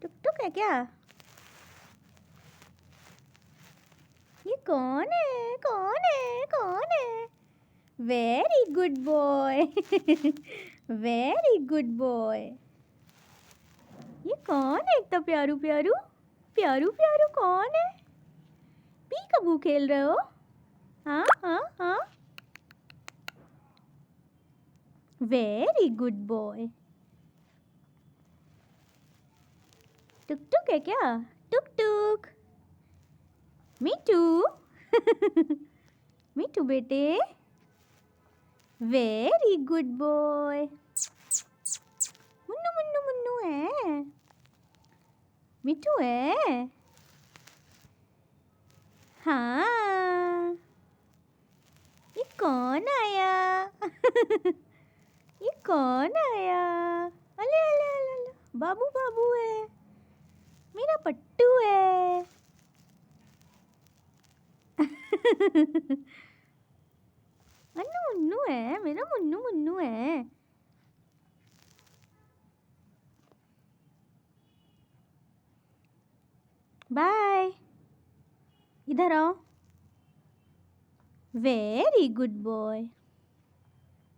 टुक टुक है क्या? ये कौन है? कौन है? कौन है? Very good boy. Very good boy. ये कौन है इतना प्यारू प्यारू? प्यारू प्यारू कौन है? पी कबू खेल रहे हो? हाँ हाँ हाँ। Very good boy. टुक टुक है क्या? टुक टुक। मिठू। मिठू बेटे। Very good boy. Munnu Munnu Munnu है। मिठू है। हाँ। ये कौन आया? ये कौन आया? अले अले अले अले। बाबू बाबू है। मेरा पट्टू है। मुन्नू मुन्नू है। मेरा मुन्नू मुन्नू है। बाय। इधर आओ। Very good boy.